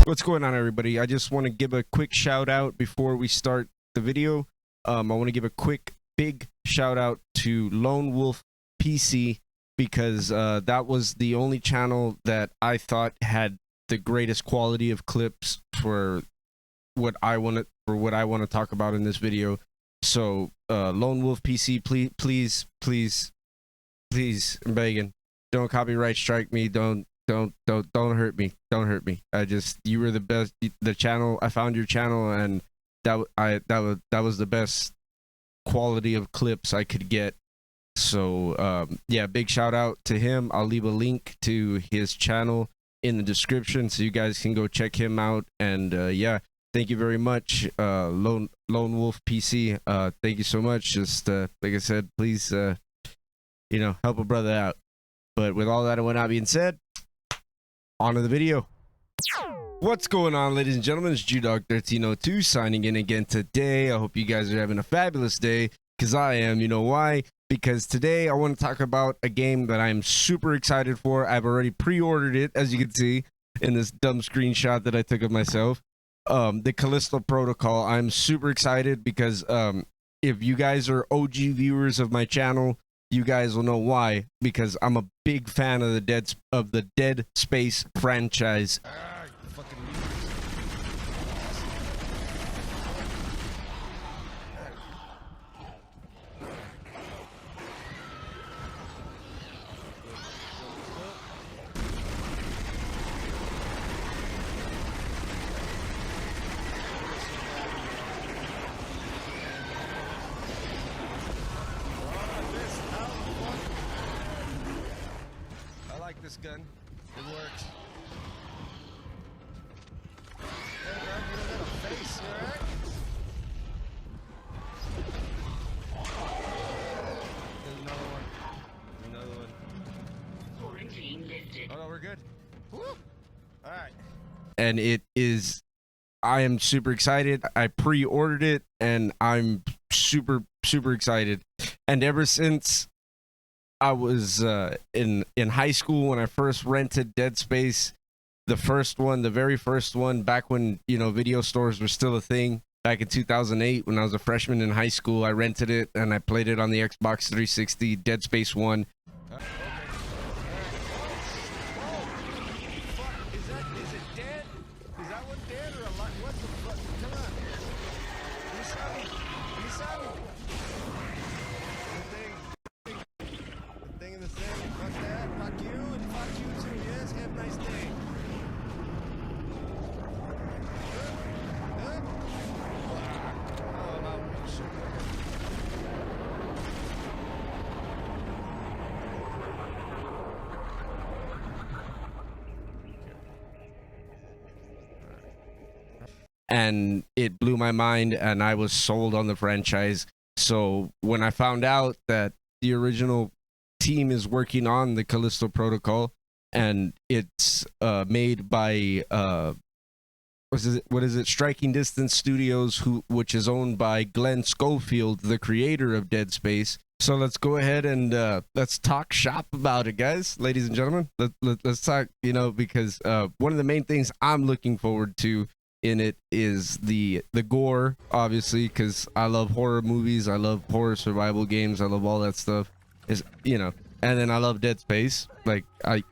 What's going on, everybody? I just want to give a quick shout out before we start the video. I want to give a quick big shout out to Lone Wolf PC because that was the only channel that I thought had the greatest quality of clips for what I want to talk about in this video. So Lone Wolf PC, please, I'm begging, don't copyright strike me. Don't hurt me. Don't hurt me. You were the best. The channel, I found your channel, and that was the best quality of clips I could get. So yeah, big shout out to him. I'll leave a link to his channel in the description so you guys can go check him out. And yeah, thank you very much, Lone Wolf PC. Thank you so much. Just like I said, please help a brother out. But with all that and whatnot being said, on to the video. What's going on, ladies and gentlemen? It's Judog1302 signing in again today. I hope you guys are having a fabulous day, because I am. You know why? Because today I want to talk about a game that I'm super excited for. I've already pre-ordered it, as you can see in this dumb screenshot that I took of myself. The Callisto Protocol. I'm super excited because if you guys are OG viewers of my channel, you guys will know why, because I'm a big fan of the Dead Space franchise. This gun, it works. There's another one. Quarantine lifted. Oh no, we're good. Woo! All right. And I am super excited. I pre-ordered it, and I'm super excited. And ever since I was in high school when I first rented Dead Space, the very first one, back when video stores were still a thing. Back in 2008, when I was a freshman in high school, I rented it and I played it on the Xbox 360, Dead Space 1. Is it dead? Is that one dead or alive? What the fuck? Come on. Fuck that. Fuck you and fuck you too. Yes, have a nice day. And it blew my mind, and I was sold on the franchise. So when I found out that the original team is working on the Callisto Protocol, and it's made by what is it, Striking Distance Studios, which is owned by Glenn Schofield, the creator of Dead Space. So let's go ahead and let's talk shop about it, guys. Ladies and gentlemen, let's talk, because one of the main things I'm looking forward to in it is the gore, obviously, because I love horror movies, I love horror survival games, I love all that stuff. And then I love Dead Space. Like,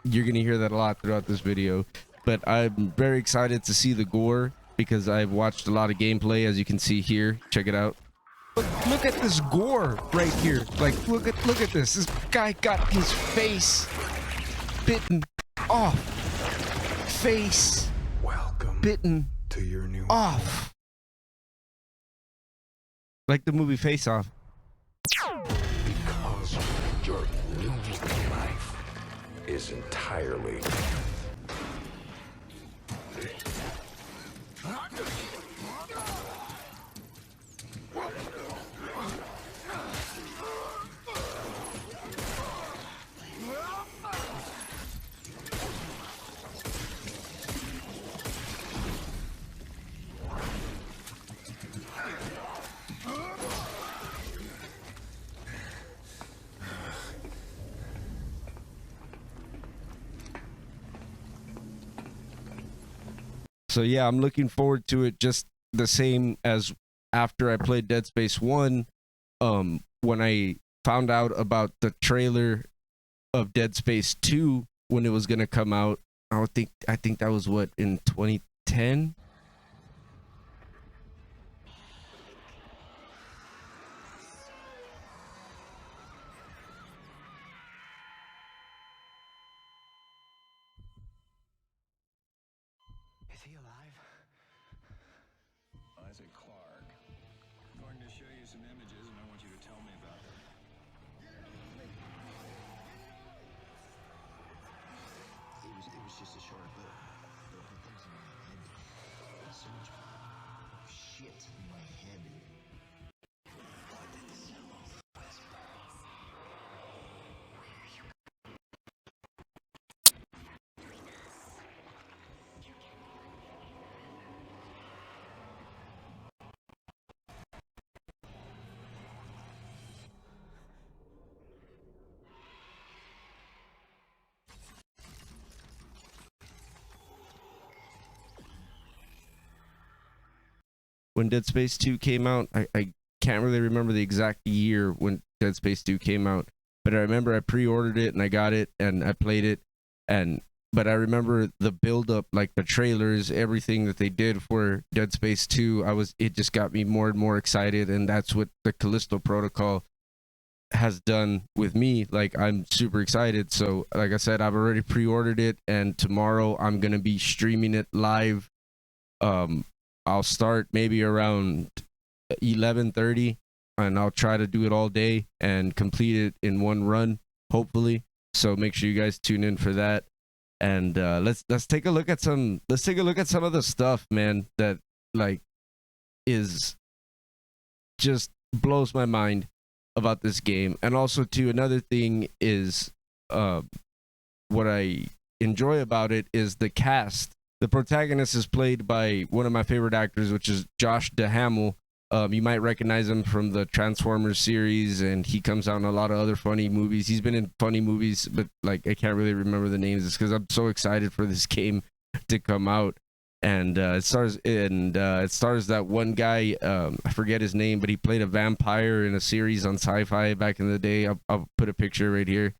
you're gonna hear that a lot throughout this video. But I'm very excited to see the gore because I've watched a lot of gameplay, as you can see here. Check it out. Look at this gore right here. Like, look at this. This guy got his face bitten off. Face bitten to your new off. Like the movie Face Off. Because your new life is entirely So yeah, I'm looking forward to it just the same as after I played Dead Space 1. When I found out about the trailer of Dead Space 2 when it was going to come out, I think that was what, in 2010. Is he alive? Isaac Clarke. I'm going to show you some images, and I want you to tell me about them. It was just a short blip. There were things in my head. So much shit in my head. When Dead Space 2 came out, I can't really remember the exact year when Dead Space 2 came out, but I remember I pre-ordered it and I got it and I played it, and but I remember the build up, like the trailers, everything that they did for Dead Space 2. It just got me more and more excited, and that's what the Callisto protocol has done with me. Like, I'm super excited. So like I said, I've already pre-ordered it, and tomorrow I'm going to be streaming it live. I'll start maybe around 11:30, and I'll try to do it all day and complete it in one run, hopefully. So make sure you guys tune in for that. And let's take a look at some of the stuff, man, that like is just blows my mind about this game. And also too, another thing is what I enjoy about it is the cast. The protagonist is played by one of my favorite actors, which is Josh Duhamel. You might recognize him from the Transformers series, and he comes out in a lot of other funny movies. He's been in funny movies, but like I can't really remember the names. It's because I'm so excited for this game to come out. And it stars that one guy. I forget his name, but he played a vampire in a series on Sci-Fi back in the day. I'll put a picture right here.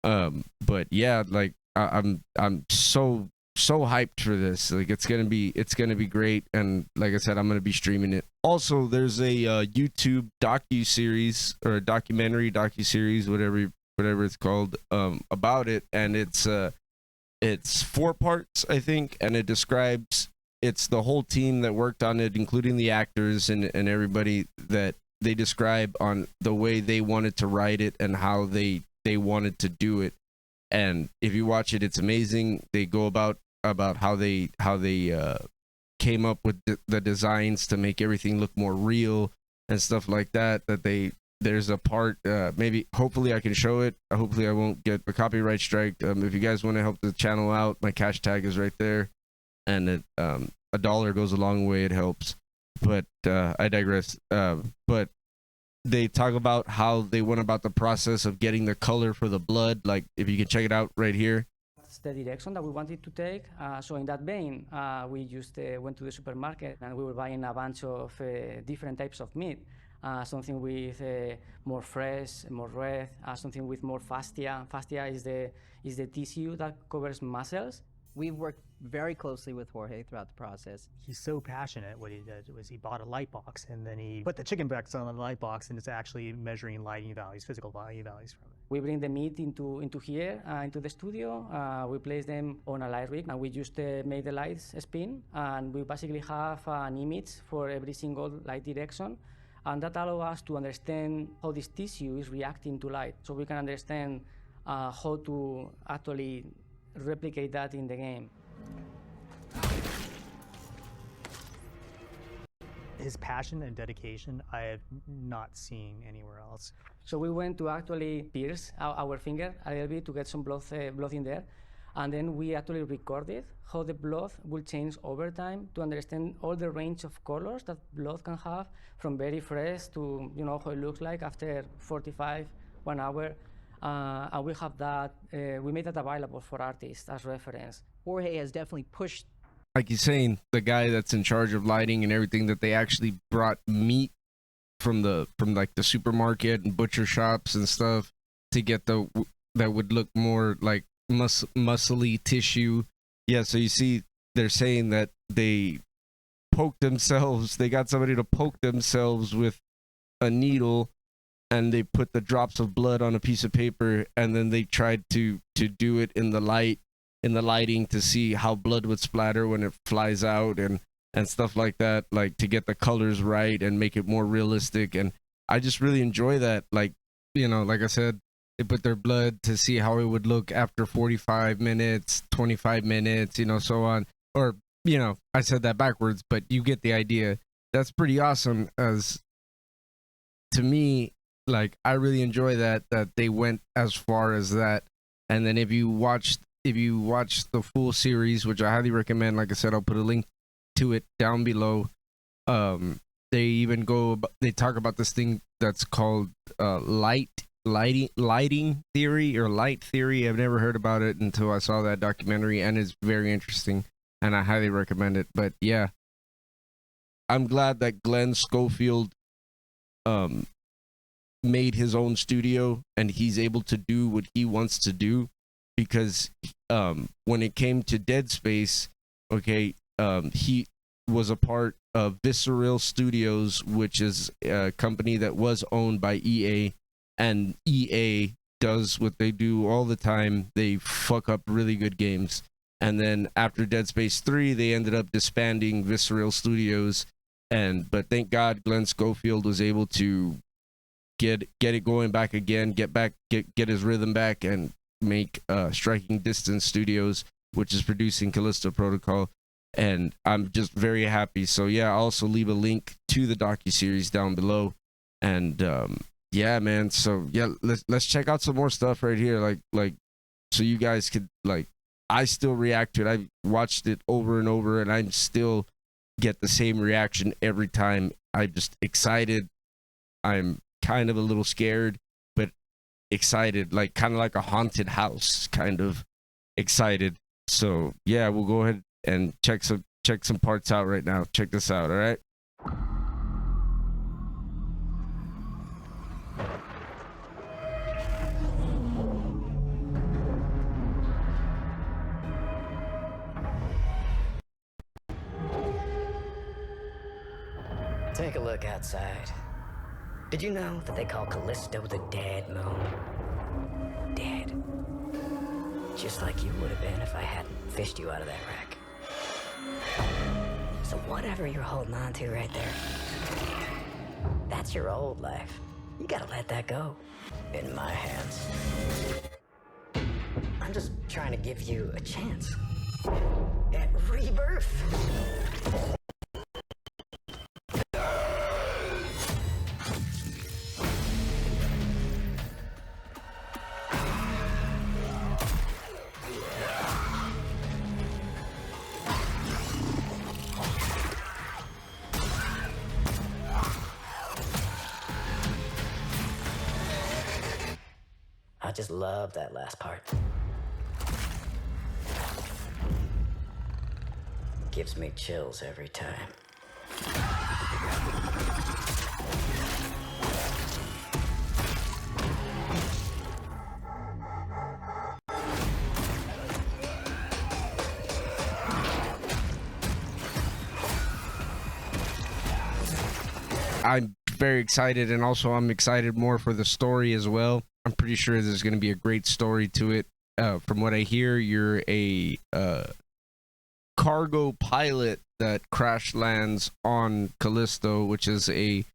But yeah, like I'm so hyped for this. Like it's gonna be great, and like I said, I'm gonna be streaming it. Also, there's a YouTube docu-series or a docu-series, whatever it's called, about it, and it's 4 parts, I think, and it describes it's the whole team that worked on it, including the actors and everybody, that they describe on the way they wanted to write it and how they wanted to do it. And if you watch it, it's amazing. They go about how they came up with the designs to make everything look more real and stuff like that. There's a part, maybe hopefully I can show it. Hopefully I won't get a copyright strike. If you guys want to help the channel out, my cash tag is right there, and $1 goes a long way. It helps. But I digress. But they talk about how they went about the process of getting the color for the blood. Like, if you can check it out right here. That's the direction that we wanted to take. So in that vein, we just went to the supermarket and we were buying a bunch of different types of meat. Something with more fresh, more red, something with more fascia. Fascia is the tissue that covers muscles. We worked very closely with Jorge throughout the process. He's so passionate. What he did was he bought a light box, and then he put the chicken backs on the light box, and it's actually measuring lighting values, physical lighting values from it. We bring the meat into here, into the studio. We place them on a light rig, and we just make the lights spin, and we basically have an image for every single light direction. And that allows us to understand how this tissue is reacting to light, so we can understand how to actually replicate that in the game. His passion and dedication, I have not seen anywhere else. So we went to actually pierce our finger a little bit to get some blood in there. And then we actually recorded how the blood will change over time to understand all the range of colors that blood can have, from very fresh to how it looks like after 45, 1 hour. And we have that, we made that available for artists as reference. Jorge has definitely pushed like he's saying, the guy that's in charge of lighting and everything, that they actually brought meat from like the supermarket and butcher shops and stuff to get that would look more like muscly tissue. Yeah, so you see, they're saying that they poked themselves. They got somebody to poke themselves with a needle, and they put the drops of blood on a piece of paper, and then they tried to do it in the lighting to see how blood would splatter when it flies out and stuff like that, like to get the colors right and make it more realistic. And I just really enjoy that. Like, you know, like I said, they put their blood to see how it would look after 45 minutes, 25 minutes, you know, so on. Or, you know, I said that backwards, but you get the idea. That's pretty awesome. As to me, like, I really enjoy that they went as far as that. And then if you watch the full series, which I highly recommend, like I said, I'll put a link to it down below. They even they talk about this thing that's called lighting theory or light theory. I've never heard about it until I saw that documentary, and it's very interesting, and I highly recommend it. But yeah, I'm glad that Glenn Schofield made his own studio and he's able to do what he wants to do, because when it came to Dead Space, okay, he was a part of Visceral Studios, which is a company that was owned by EA, and EA does what they do all the time. They fuck up really good games. And then after Dead Space 3, they ended up disbanding Visceral Studios, but thank God Glenn Schofield was able to get it going back again, get his rhythm back, and make Striking Distance Studios, which is producing Callisto Protocol. And I'm just very happy. So yeah, I'll also leave a link to the docuseries down below. And yeah, man. So yeah, let's check out some more stuff right here. Like so you guys could, like, I still react to it. I watched it over and over, and I'm still get the same reaction every time. I'm just excited. I'm kind of a little scared, but excited, like kind of like a haunted house, kind of excited. So yeah, we'll go ahead and check some parts out right now. Check this out, all right? Take a look outside. Did you know that they call Callisto the dead moon? Dead. Just like you would have been if I hadn't fished you out of that wreck. So whatever you're holding on to right there, that's your old life. You gotta let that go. In my hands. I'm just trying to give you a chance at rebirth. I just love that last part. Gives me chills every time. I'm very excited, and also I'm excited more for the story as well. I'm pretty sure there's going to be a great story to it. From what I hear, you're a cargo pilot that crash lands on Callisto, which is a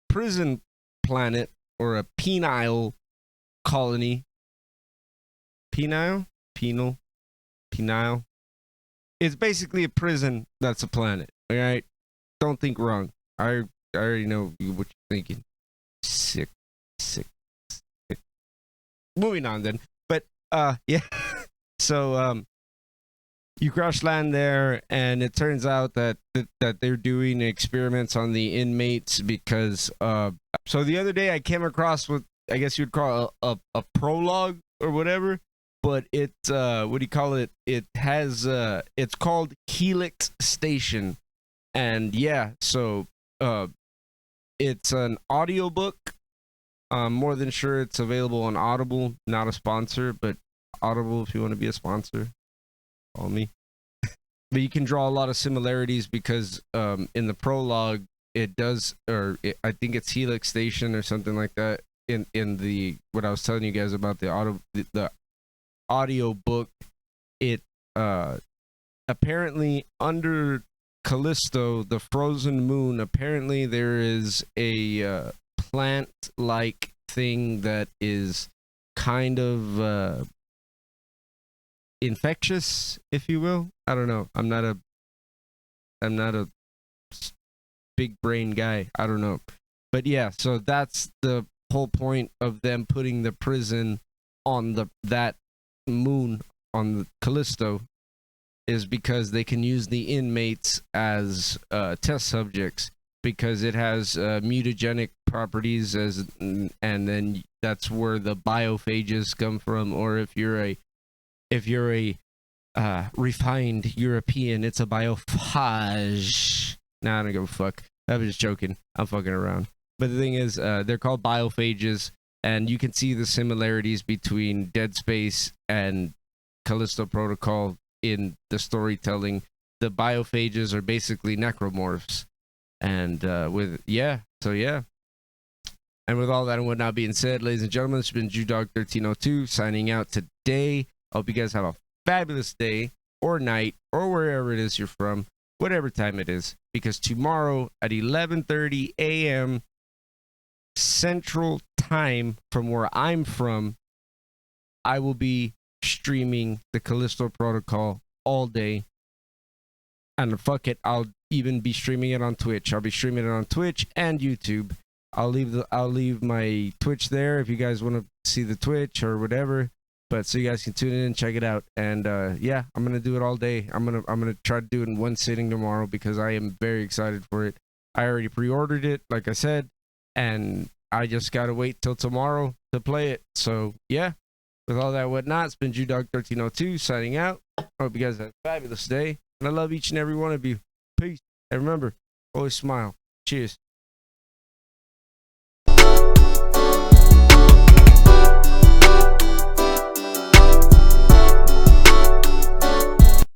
prison planet or a penile colony. Penile? Penile? It's basically a prison that's a planet. All right? Don't think wrong. I already know what you're thinking. Sick. Moving on then. But yeah. So you crash land there, and it turns out that they're doing experiments on the inmates because so the other day I came across what I guess you'd call a prologue or whatever, but it what do you call it? It has it's called Helix Station, and yeah, so it's an audiobook. I'm more than sure it's available on Audible. Not a sponsor, but Audible, if you want to be a sponsor, call me. But you can draw a lot of similarities because in the prologue it does, I think it's Helix Station or something like that. In the what I was telling you guys about the audio book, it apparently under Callisto, the frozen moon, apparently there is a plant-like thing that is kind of infectious, if you will. I don't know. I'm not a big brain guy. I don't know. But yeah, so that's the whole point of them putting the prison on that moon on the Callisto, is because they can use the inmates as test subjects, because it has mutagenic properties and then that's where the biophages come from. Or if you're a refined European, it's a biophage. Nah, I don't give a fuck. I was just joking. I'm fucking around. But the thing is, they're called biophages, and you can see the similarities between Dead Space and Callisto Protocol in the storytelling. The biophages are basically necromorphs. And and with all that and whatnot being said, ladies and gentlemen, it's been JewDog1302 signing out today. I hope you guys have a fabulous day or night or wherever it is you're from, whatever time it is, because tomorrow at 11:30 a.m. Central Time, from where I'm from, I will be streaming the Callisto Protocol all day. And fuck it, I'll even be streaming it on Twitch. I'll be streaming it on Twitch and YouTube. I'll leave my Twitch there if you guys want to see the Twitch or whatever. But so you guys can tune in and check it out. And yeah, I'm gonna do it all day. I'm gonna try to do it in one sitting tomorrow because I am very excited for it. I already pre-ordered it, like I said, and I just gotta wait till tomorrow to play it. So yeah, with all that whatnot, it's been JewDog1302 signing out. I hope you guys have a fabulous day, and I love each and every one of you. Peace. And remember, always smile. Cheers.